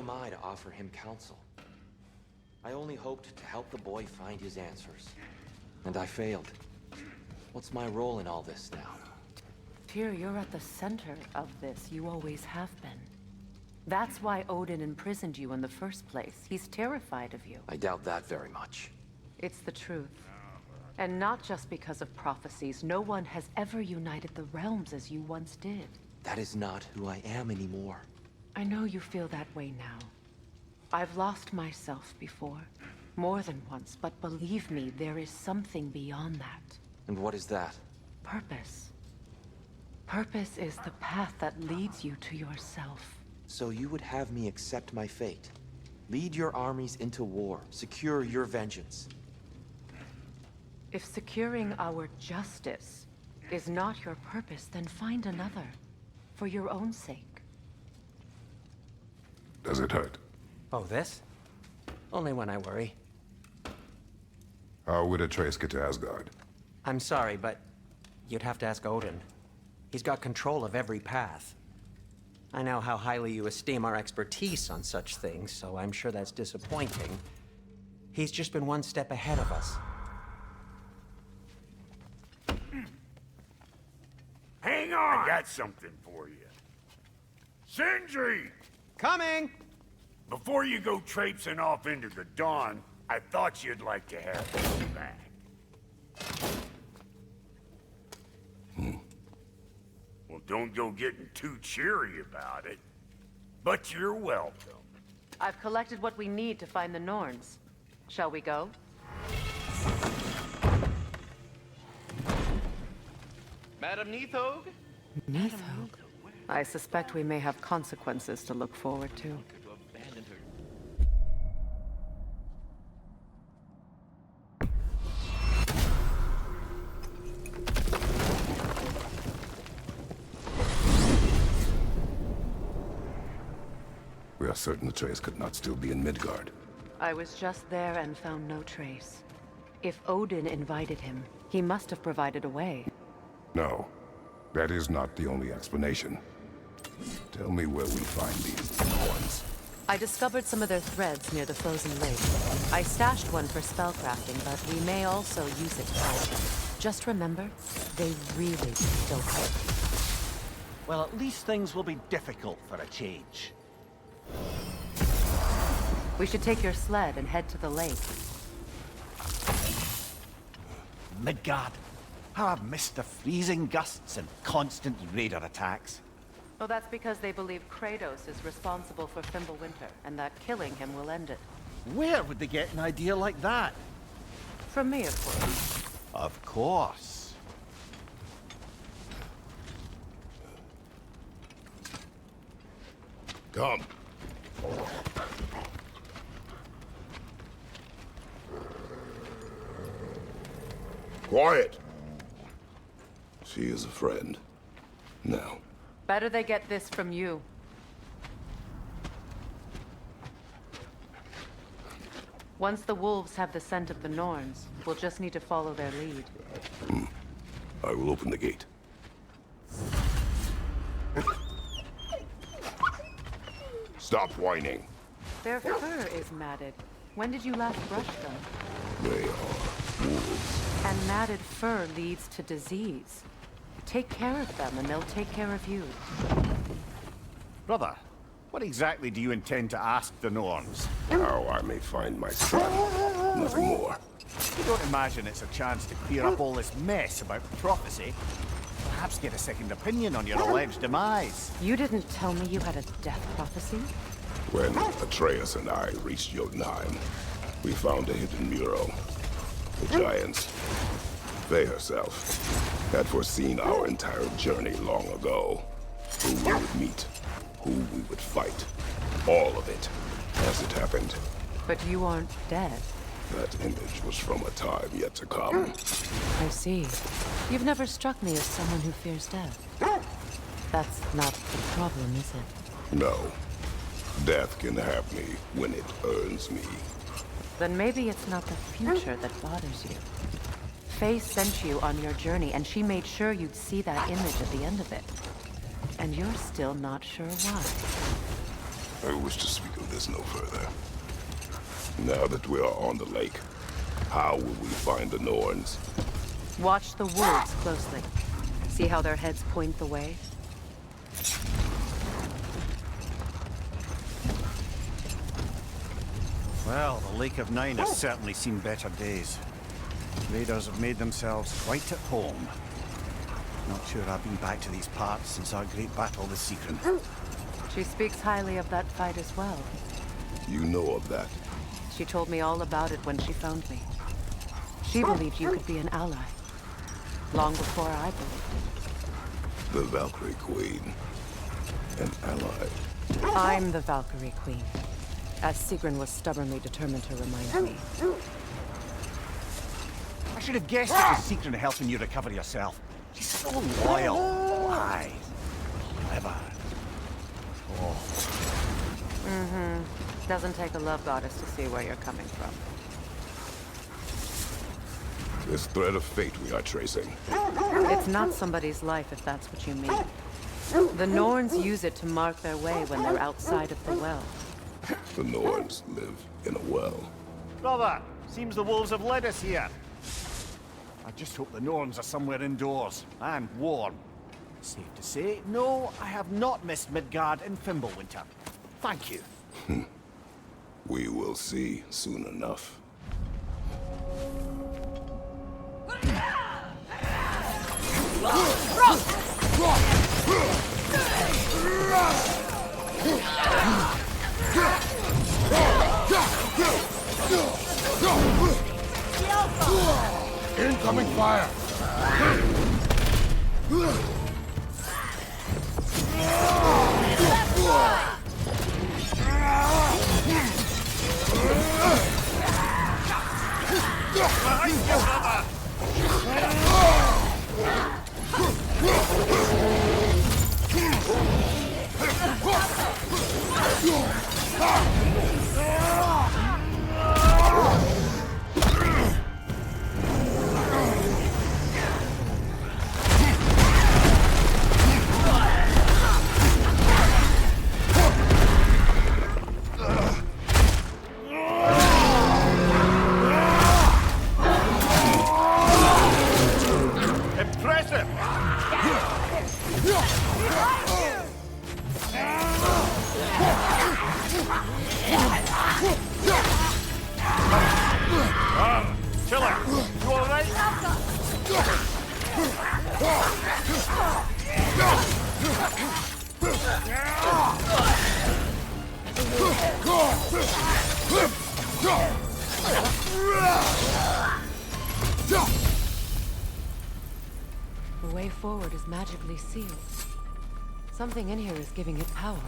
am I to offer him counsel? I only hoped to help the boy find his answers. And I failed. What's my role in all this now? Tyr, you're at the center of this. You always have been. That's why Odin imprisoned you in the first place. He's terrified of you. I doubt that very much. It's the truth. And not just because of prophecies. No one has ever united the realms as you once did. That is not who I am anymore. I know you feel that way now. I've lost myself before. More than once, but believe me, there is something beyond that. And what is that? Purpose. Purpose is the path that leads you to yourself. So you would have me accept my fate? Lead your armies into war, secure your vengeance. If securing our justice is not your purpose, then find another. For your own sake. Does it hurt? Oh, this? Only when I worry. How would Atreus get to Asgard? I'm sorry, but you'd have to ask Odin. He's got control of every path. I know how highly you esteem our expertise on such things, so I'm sure that's disappointing. He's just been one step ahead of us. Hang on! I got something for you. Sindri! Coming! Before you go traipsing off into the dawn, I thought you'd like to have this back. Well, don't go getting too cheery about it. But you're welcome. I've collected what we need to find the Norns. Shall we go? Madam Neathog? Neathog? I suspect we may have consequences to look forward to. We are certain Atreus could not still be in Midgard. I was just there and found no trace. If Odin invited him, he must have provided a way. No, that is not the only explanation. Tell me where we find these horns. I discovered some of their threads near the frozen lake. I stashed one for spellcrafting, but we may also use it to fight. Just remember, they really don't hurt. Well, at least things will be difficult for a change. We should take your sled and head to the lake. Midgard. How I've missed the freezing gusts and constant raider attacks. Well, that's because they believe Kratos is responsible for Fimbulwinter, and that killing him will end it. Where would they get an idea like that? From me, of course. Of course. Come. Quiet! She is a friend. Now. Better they get this from you. Once the wolves have the scent of the Norns, we'll just need to follow their lead. I will open the gate. Stop whining. Their fur is matted. When did you last brush them? They are wolves. And matted fur leads to disease. Take care of them and they'll take care of you. Brother, what exactly do you intend to ask the Norns? How I may find my son. Nothing more. You don't imagine it's a chance to clear up all this mess about prophecy? Perhaps get a second opinion on your alleged demise. You didn't tell me you had a death prophecy? When Atreus and I reached Jotunheim, we found a hidden mural. The giants, Faye herself, had foreseen our entire journey long ago. Who we would meet, who we would fight. All of it, as it happened. But you aren't dead. That image was from a time yet to come. I see. You've never struck me as someone who fears death. That's not the problem, is it? No. Death can have me when it earns me. Then maybe it's not the future that bothers you. Faye sent you on your journey, and she made sure you'd see that image at the end of it. And you're still not sure why. I wish to speak of this no further. Now that we are on the lake, how will we find the Norns? Watch the wolves closely. See how their heads point the way? Well, the Lake of Nine has certainly seen better days. Raiders have made themselves quite at home. Not sure I've been back to these parts since our great battle this Secret. She speaks highly of that fight as well. You know of that. She told me all about it when she found me. She believed you could be an ally. Long before I believed it. The Valkyrie Queen. An ally. I'm the Valkyrie Queen, as Sigrun was stubbornly determined to remind me. I should have guessed it was Secret helping you recover yourself. She's so loyal, wise, clever. Oh. Doesn't take a love goddess to see where you're coming from. This thread of fate we are tracing. It's not somebody's life, if that's what you mean. The Norns use it to mark their way when they're outside of the well. The Norns live in a well. Brother, seems the wolves have led us here. I just hope the Norns are somewhere indoors, and warm. Safe to say, no, I have not missed Midgard in Fimbulwinter. Thank you. We will see soon enough. Incoming fire! Impressive! Killer, you all right? The way forward is magically sealed. Something in here is giving it power.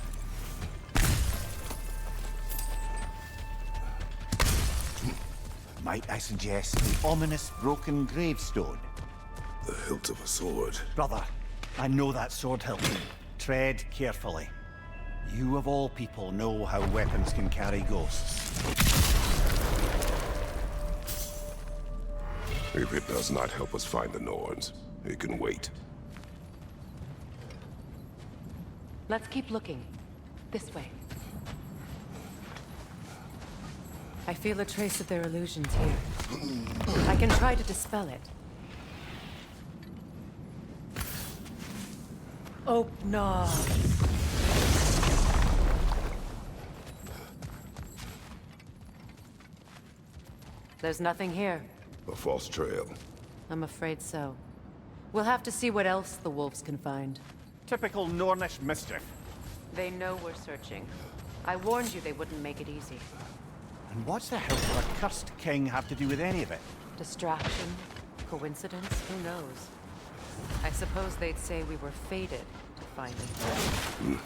Might I suggest the ominous broken gravestone? The hilt of a sword. Brother, I know that sword hilt. Tread carefully. You of all people know how weapons can carry ghosts. If it does not help us find the Norns, it can wait. Let's keep looking. This way. I feel a trace of their illusions here. I can try to dispel it. Oh, no. There's nothing here. A false trail. I'm afraid so. We'll have to see what else the wolves can find. Typical Nornish mischief. They know we're searching. I warned you they wouldn't make it easy. And what's the hilt of a cursed king have to do with any of it? Distraction? Coincidence? Who knows? I suppose they'd say we were fated to find it.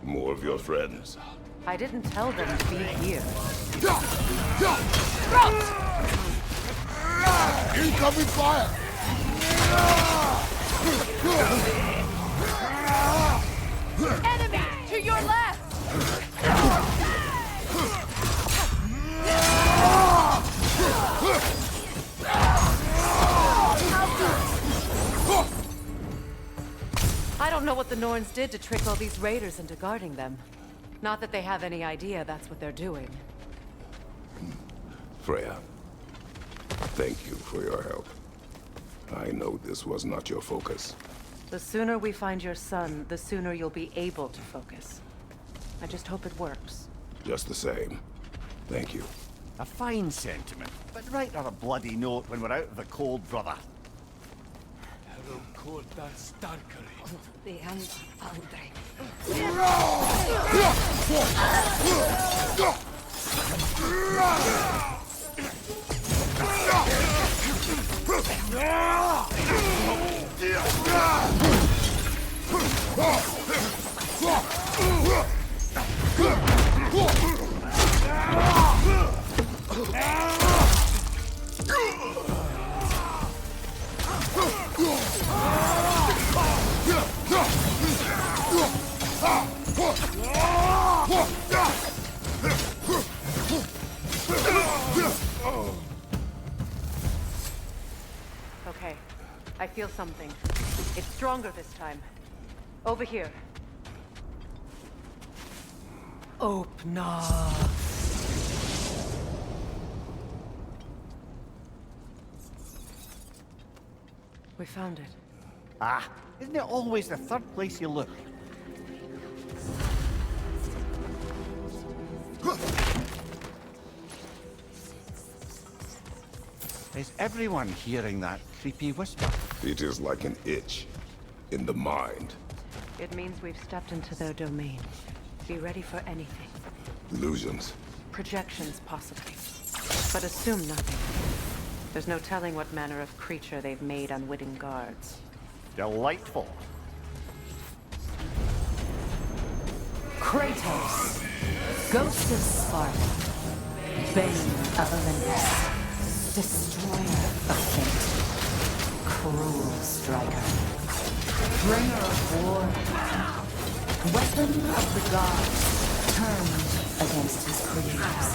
More of your friends. I didn't tell them to be here. Incoming fire! Enemy! To your left! I don't know what the Norns did to trick all these raiders into guarding them. Not that they have any idea that's what they're doing. Freya, thank you for your help. I know this was not your focus. The sooner we find your son, the sooner you'll be able to focus. I just hope it works. Just the same. Thank you. A fine sentiment, but write her a bloody note when we're out of the cold, brother. Okay, I feel something. It's stronger this time. Over here. Opna. We found it. Ah, isn't it always the third place you look? Is everyone hearing that creepy whisper? It is like an itch in the mind. It means we've stepped into their domain. Be ready for anything. Illusions. Projections, possibly. But assume nothing. There's no telling what manner of creature they've made unwitting guards. Delightful. Kratos, Ghost of Sparta, Bane of Olympus, Destroyer of Fate, Cruel Striker, Bringer of War, Weapon of the Gods, turned against his creators.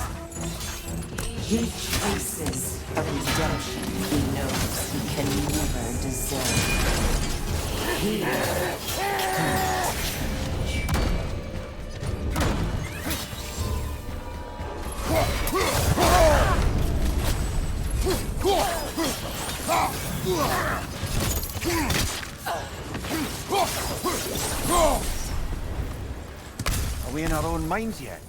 He chases a redemption he knows he can never deserve. Here comes change. Are we in our own minds yet?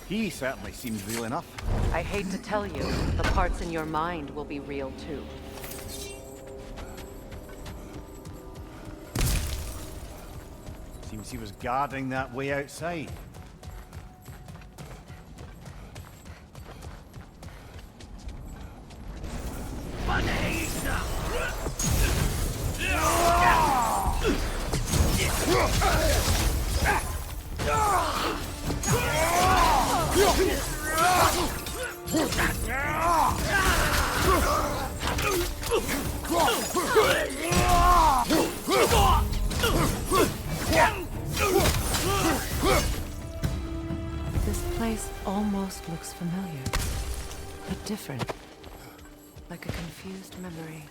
He certainly seems real enough. I hate to tell you, the parts in your mind will be real too. Seems he was guarding that way outside. This place almost looks familiar, but different. Like a confused memory.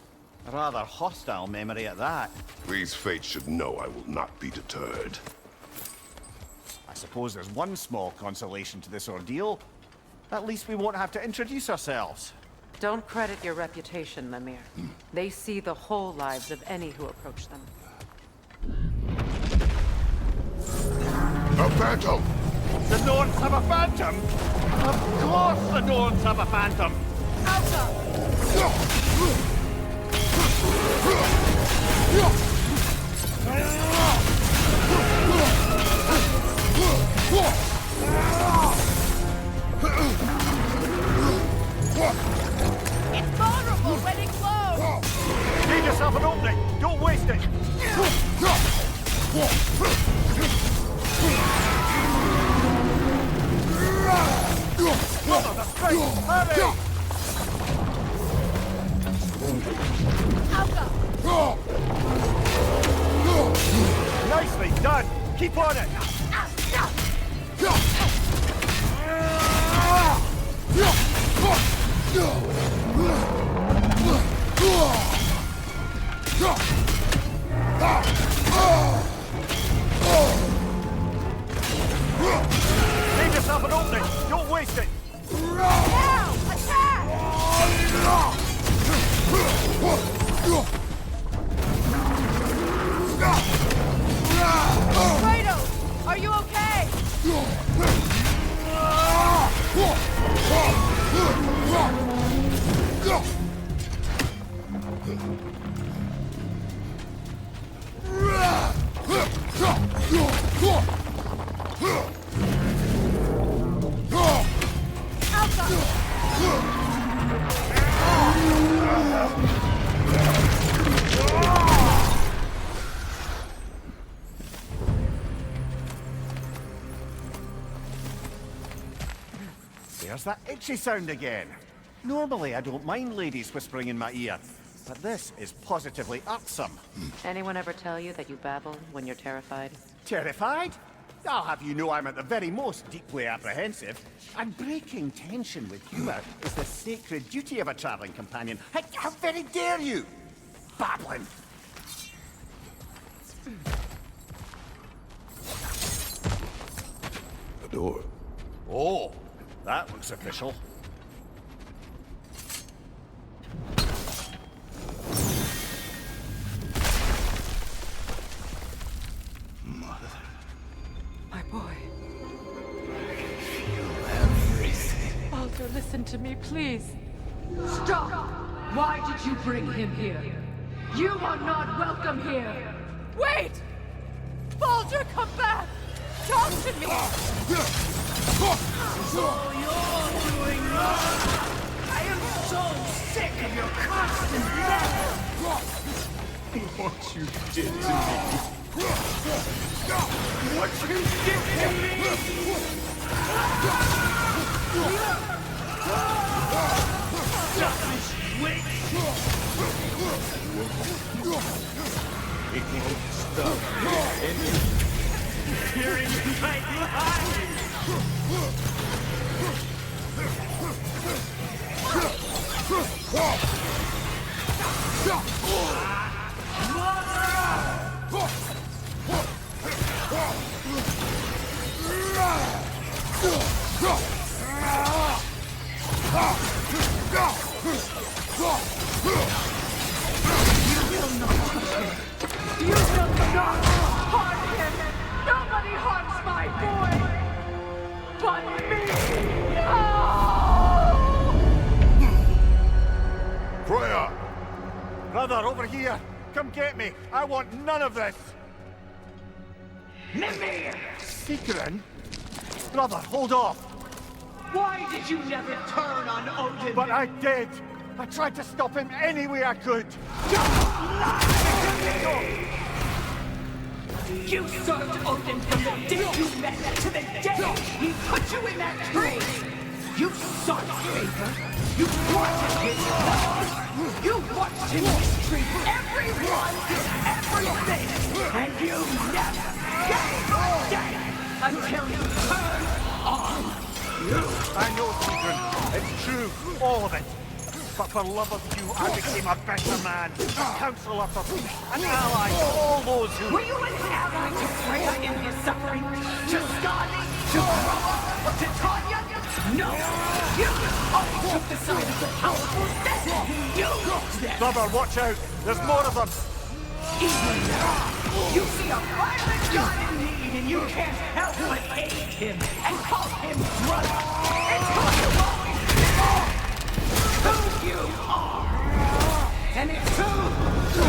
A rather hostile memory at that. These fates should know I will not be deterred. I suppose there's one small consolation to this ordeal. At least we won't have to introduce ourselves. Don't credit your reputation, Lemire. They see the whole lives of any who approach them. A phantom! The Norns have a phantom? Of course the Norns have a phantom! It's vulnerable when it glows! Give yourself an opening! Don't waste it! Mother, the strength! Hurry! Nicely done! Keep on it! that itchy sound again? Normally, I don't mind ladies whispering in my ear, but this is positively irksome. Anyone ever tell you that you babble when you're terrified? Terrified? I'll have you know I'm at the very most deeply apprehensive. And breaking tension with humor is the sacred duty of a traveling companion. How very dare you? Babbling! The door. Oh, that looks official. My boy. Feel everything. Baldur, listen to me, please. Stop! Why did you bring him here? You are not welcome here! Wait! Baldur, come back! Talk to me! So you're doing wrong! I am so sick of your constant death! What you did to me. What you did to me! Selfish witch! It won't stop. Hearing my lies! You will not harm him! Nobody harms my boy! But me! No! Freya! Brother, over here! Come get me! I want none of this! Mimir! Secret? Brother, hold off! Why did you never turn on Odin? But I did! I tried to stop him any way I could! You served Odin from the day you met to the day he put you in that tree! You sought favor! You wanted his love! You watched him mistreat everyone and everything! And you never gave a damn until you turned on you! I know, Secret. It's true, all of it. But for love of you, I became a better man, a counselor for peace, an ally to all those who... Were you an ally to Freya in his suffering? To Skadi? To Groa? Or to Tanya? No! You only took the side of the powerful dead! You looked them! Brother, watch out! There's more of them! Even now, you see a violent god in need and you can't help but hate him and call him brother! It's who you always been! Who you are! And it's who you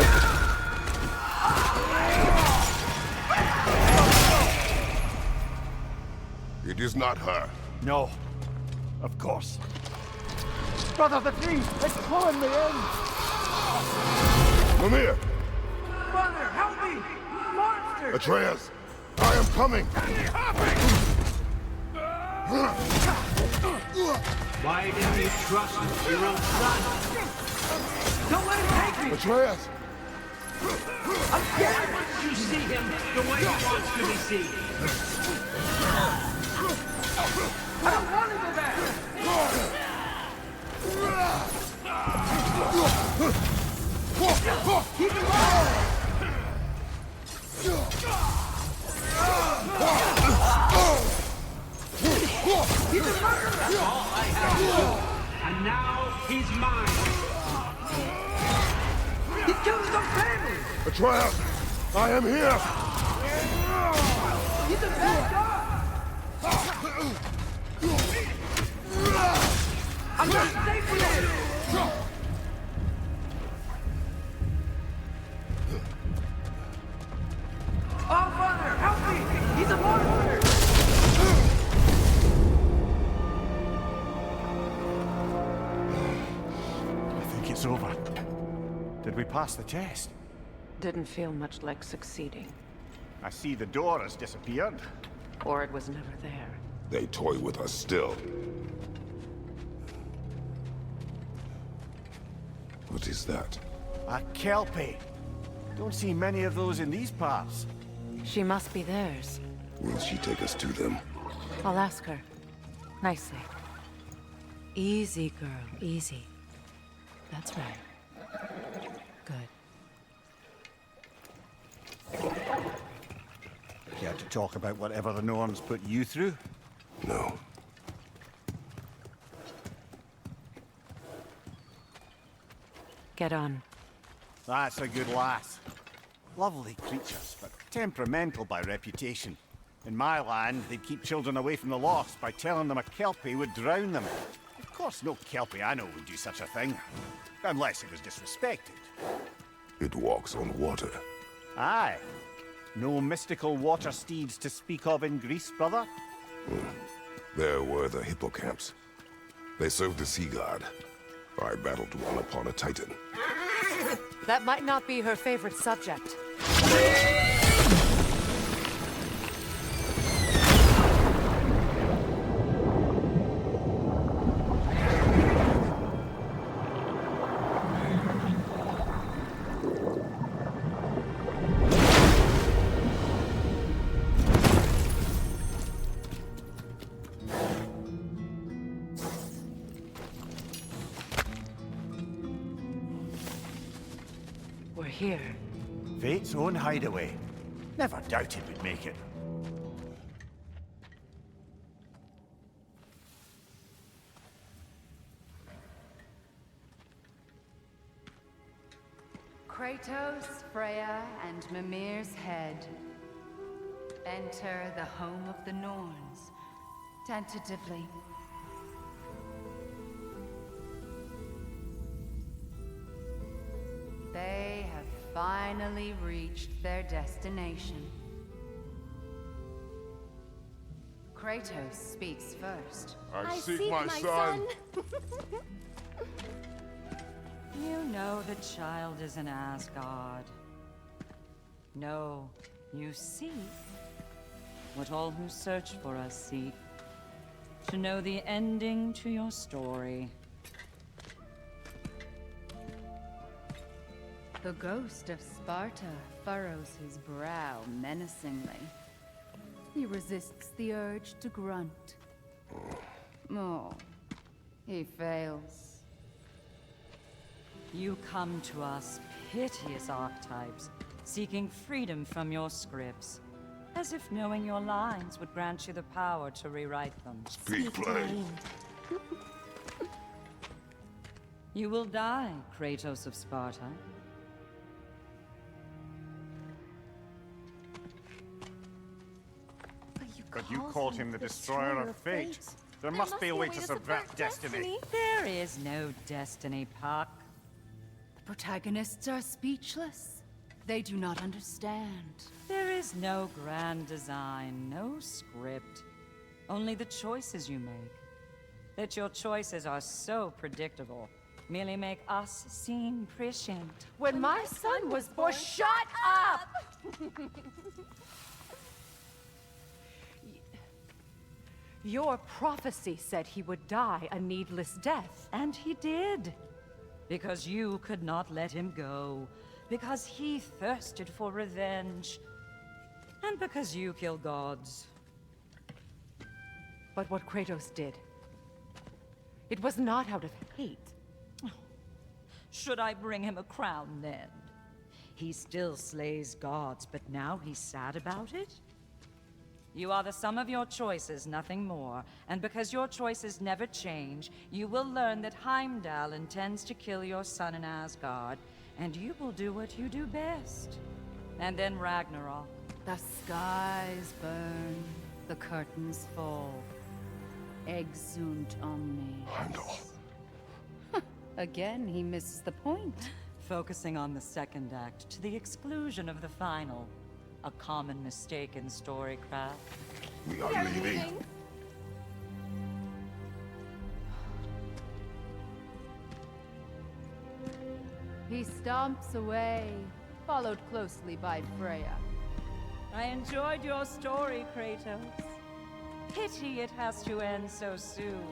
are! It is not her. No. Of course. Brother, the tree! It's pulling me in! Mimir! Brother, help me! Monster! Atreus! I am coming! Why didn't you trust your own son? Don't let him take me! Atreus! Why wouldn't you see him the way he wants to be seen? I don't want to go back! Keep him alive! He's a murderer! That's all I have to do. And now he's mine. He killed his own family! Atreus! I am here! He's a bad guy! I'm not safe with him! Oh, brother, help me! He's a monster! I think it's over. Did we pass the test? Didn't feel much like succeeding. I see the door has disappeared. Or it was never there. They toy with us still. What is that? A kelpie. Don't see many of those in these parts. She must be theirs. Will she take us to them? I'll ask her. Nicely. Easy, girl. Easy. That's right. Good. Care to talk about whatever the Norns put you through? No. Get on. That's a good lass. Lovely creatures, but temperamental by reputation. In my land, they'd keep children away from the lost by telling them a kelpie would drown them. Of course, no kelpie I know would do such a thing. Unless it was disrespected. It walks on water. Aye. No mystical water steeds to speak of in Greece, brother? There were the hippocamps. They served the sea god. I battled one upon a titan. That might not be her favorite subject. We're here. Fate's own hideaway. Never doubted we'd make it. Kratos, Freya, and Mimir's head. Enter the home of the Norns, tentatively. They have finally reached their destination. Kratos speaks first. I seek my son. You know the child is an Asgard. No, you seek what all who search for us seek. To know the ending to your story. The ghost of Sparta furrows his brow menacingly. He resists the urge to grunt. Oh, he fails. You come to us, piteous archetypes, seeking freedom from your scripts. As if knowing your lines would grant you the power to rewrite them. Speak plain. You will die, Kratos of Sparta. But you called him the Destroyer of Fate. There must be a way to subvert destiny. There is no destiny, Puck. The protagonists are speechless. They do not understand. There is no grand design, no script. Only the choices you make. That your choices are so predictable merely make us seem prescient. When my son was born... Shut up! Your prophecy said he would die a needless death. And he did. Because you could not let him go. Because he thirsted for revenge. And because you kill gods. But what Kratos did, it was not out of hate. Should I bring him a crown then? He still slays gods, but now he's sad about it? You are the sum of your choices, nothing more. And because your choices never change, you will learn that Heimdall intends to kill your son in Asgard, and you will do what you do best. And then Ragnarok. The skies burn, the curtains fall. Exunt omnes. Heimdall. Again, he misses the point. Focusing on the second act to the exclusion of the final. A common mistake in storycraft. We are leaving. He stomps away, followed closely by Freya. I enjoyed your story, Kratos. Pity it has to end so soon.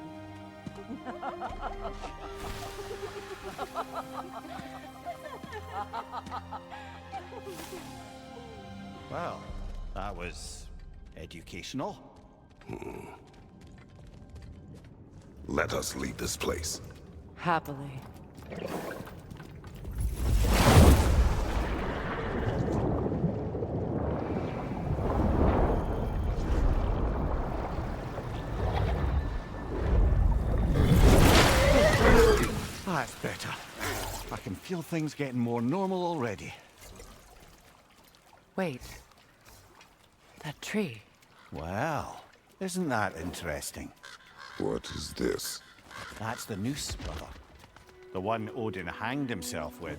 Well, that was educational. Let us leave this place. Happily. That's better. I can feel things getting more normal already. Wait. That tree. Well, isn't that interesting? What is this? That's the noose, brother. The one Odin hanged himself with.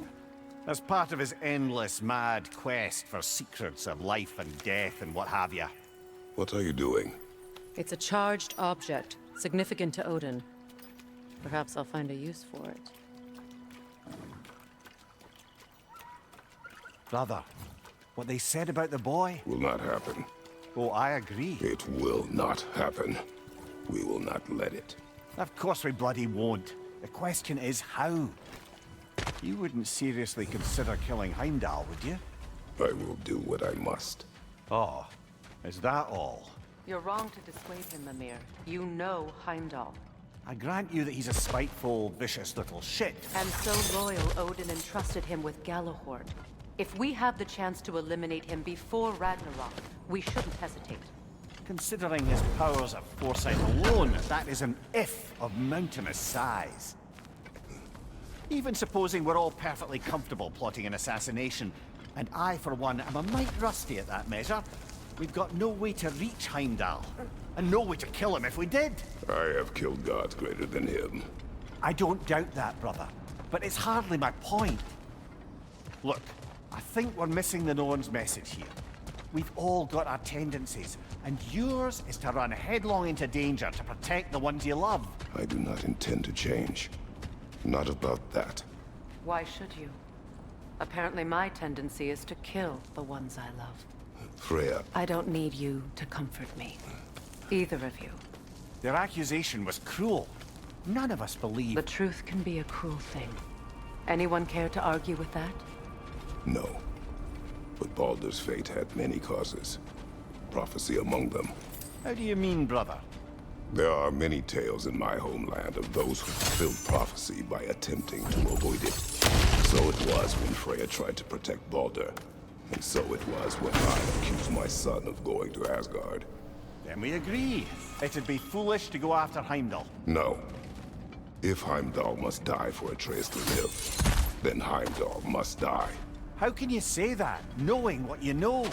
As part of his endless, mad quest for secrets of life and death and what have you. What are you doing? It's a charged object, significant to Odin. Perhaps I'll find a use for it. Brother, what they said about the boy? Will not happen. Oh, I agree. It will not happen. We will not let it. Of course we bloody won't. The question is how? You wouldn't seriously consider killing Heimdall, would you? I will do what I must. Oh, is that all? You're wrong to dissuade him, Mimir. You know Heimdall. I grant you that he's a spiteful, vicious little shit. And so loyal, Odin entrusted him with Galahorn. If we have the chance to eliminate him before Ragnarok, we shouldn't hesitate. Considering his powers of foresight alone, that is an if of mountainous size. Even supposing we're all perfectly comfortable plotting an assassination, and I, for one, am a mite rusty at that measure, we've got no way to reach Heimdall, and no way to kill him if we did. I have killed gods greater than him. I don't doubt that, brother, but it's hardly my point. Look, I think we're missing the Norn's message here. We've all got our tendencies, and yours is to run headlong into danger to protect the ones you love. I do not intend to change. Not about that. Why should you? Apparently my tendency is to kill the ones I love. Freya, I don't need you to comfort me. Either of you. Their accusation was cruel. None of us believe... The truth can be a cruel thing. Anyone care to argue with that? no. But Baldur's fate had many causes. Prophecy among them. How do you mean, brother? There are many tales in my homeland of those who fulfilled prophecy by attempting to avoid it. So it was when Freya tried to protect Baldur. And so it was when I accused my son of going to Asgard. Then we agree. It'd be foolish to go after Heimdall. No. If Heimdall must die for Atreus to live, then Heimdall must die. How can you say that, knowing what you know?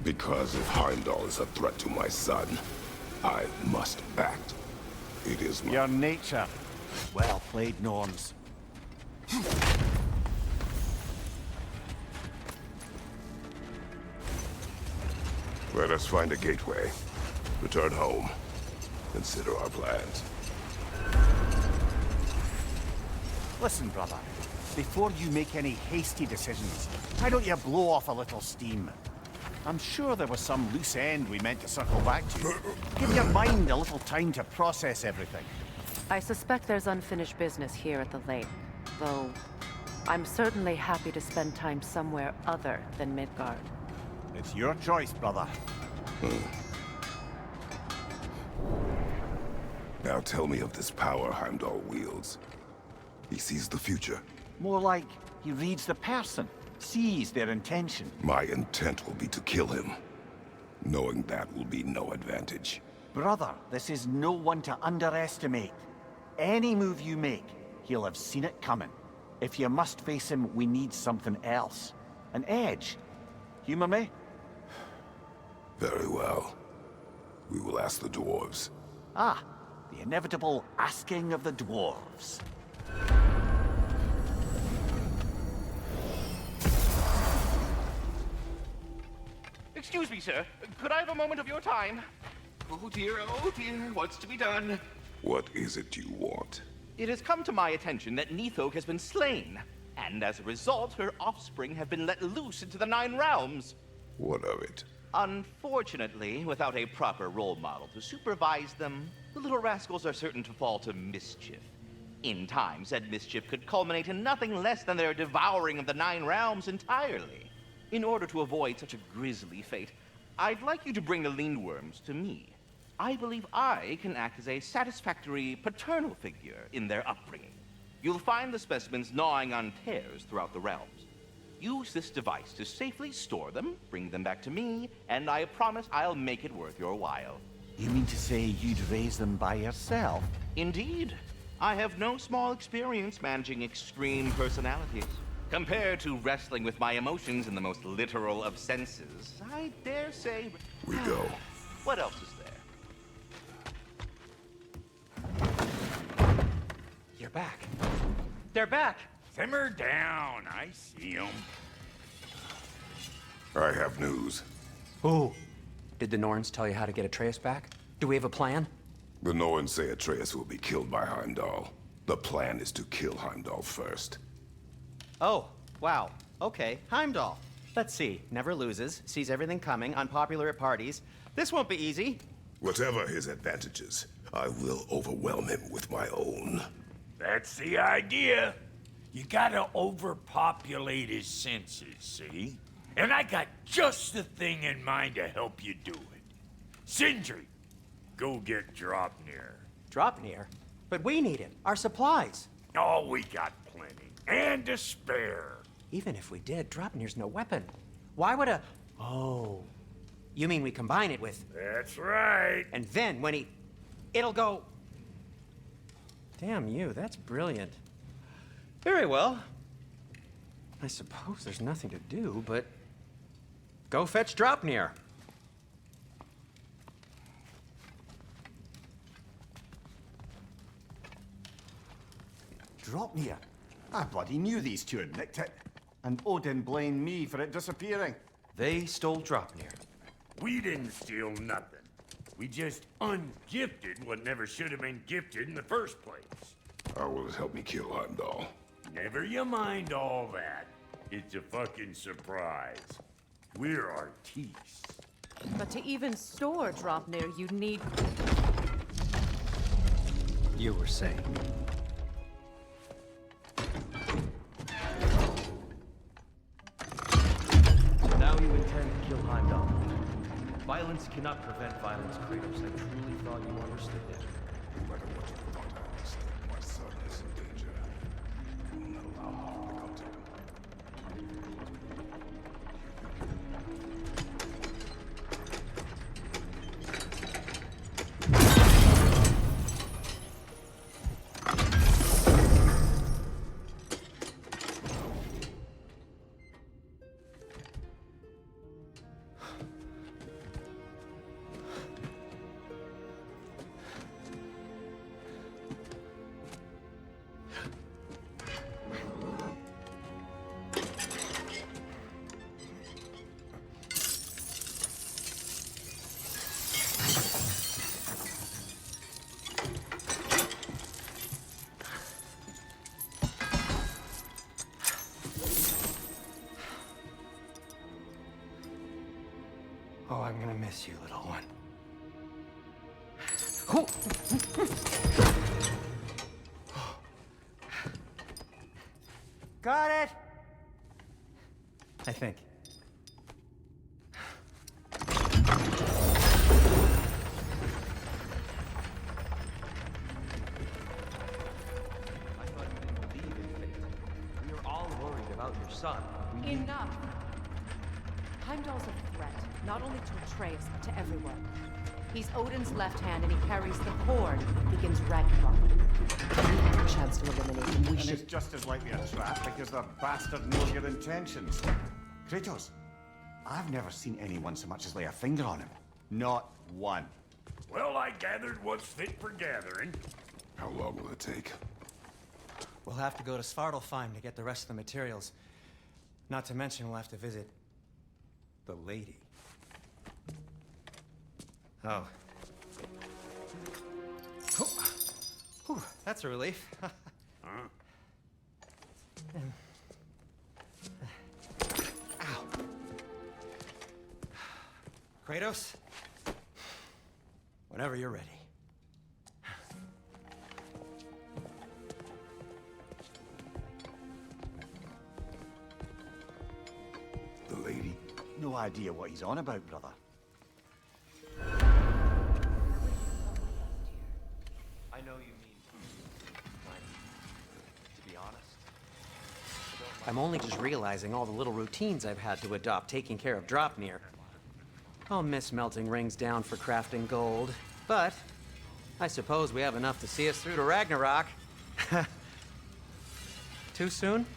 Because if Heimdall is a threat to my son, I must act. It is my... Your nature. Well played, Norns. Let us find a gateway. Return home. Consider our plans. Listen, brother. Before you make any hasty decisions, why don't you blow off a little steam? I'm sure there was some loose end we meant to circle back to. Give your mind a little time to process everything. I suspect there's unfinished business here at the lake, though I'm certainly happy to spend time somewhere other than Midgard. It's your choice, brother. Now tell me of this power Heimdall wields. He sees the future. More like he reads the person, sees their intention. My intent will be to kill him. Knowing that will be no advantage. Brother, this is no one to underestimate. Any move you make, he'll have seen it coming. If you must face him, we need something else. An edge. Humor me? Very well. We will ask the dwarves. Ah, the inevitable asking of the dwarves. Excuse me, sir. Could I have a moment of your time? Oh dear, what's to be done? What is it you want? It has come to my attention that Nithog has been slain, and as a result, her offspring have been let loose into the Nine Realms. What of it? Unfortunately, without a proper role model to supervise them, the little rascals are certain to fall to mischief. In time, said mischief could culminate in nothing less than their devouring of the Nine Realms entirely. In order to avoid such a grisly fate, I'd like you to bring the Lindworms to me. I believe I can act as a satisfactory paternal figure in their upbringing. You'll find the specimens gnawing on tears throughout the realms. Use this device to safely store them, bring them back to me, and I promise I'll make it worth your while. You mean to say you'd raise them by yourself? Indeed. I have no small experience managing extreme personalities. Compared to wrestling with my emotions in the most literal of senses, I dare say... We go. What else is there? You're back. They're back! Simmer down. I see him. I have news. Ooh. Did the Norns tell you how to get Atreus back? Do we have a plan? The Norns say Atreus will be killed by Heimdall. The plan is to kill Heimdall first. Oh, wow. Okay, Heimdall. Let's see. Never loses, sees everything coming, unpopular at parties. This won't be easy. Whatever his advantages, I will overwhelm him with my own. That's the idea. You gotta overpopulate his senses, see? And I got just the thing in mind to help you do it. Sindri, go get Dropnir. Dropnir? But we need him. Our supplies. Oh, we got plenty. And to spare. Even if we did, Dropnir's no weapon. Why would a... Oh. You mean we combine it with... That's right. And then when he... It'll go... Damn you, that's brilliant. Very well. I suppose there's nothing to do, but... Go fetch Dropnir. Dropnir? I bloody knew these two had nicked it. And Odin blamed me for it disappearing. They stole Dropnir. We didn't steal nothing. We just ungifted what never should have been gifted in the first place. How will it help me kill Heimdall? Never you mind all that. It's a fucking surprise. We're artistes. But to even store Dropnir, you'd need... You were saying. So now you intend to kill Heimdall. Violence cannot prevent violence, Kratos. I truly thought you understood that. No matter what you thought I understood, my son is in danger. I will not allow harm to come to him. Oh, I'm gonna miss you, little one. Got it! I think. I thought you didn't believe in fate. We were all worried about your son. Enough! Heimdall's a threat, not only to Atreus, but to everyone. He's Odin's left hand, and he carries the cord that begins Ragnarok. If we have a chance to eliminate him, we And should... it's just as likely a trap because the bastard knows your intentions. Kratos, I've never seen anyone so much as lay a finger on him. Not one. Well, I gathered what's fit for gathering. How long will it take? We'll have to go to Svartalfheim to get the rest of the materials. Not to mention we'll have to visit the lady. Oh. Whew, that's a relief. Ow. Kratos? Whenever you're ready. no idea what he's on about, brother. I know you mean... to be honest. I'm only just realizing all the little routines I've had to adopt taking care of Dropnir. I'll miss melting rings down for crafting gold, but I suppose we have enough to see us through to Ragnarok. Too soon?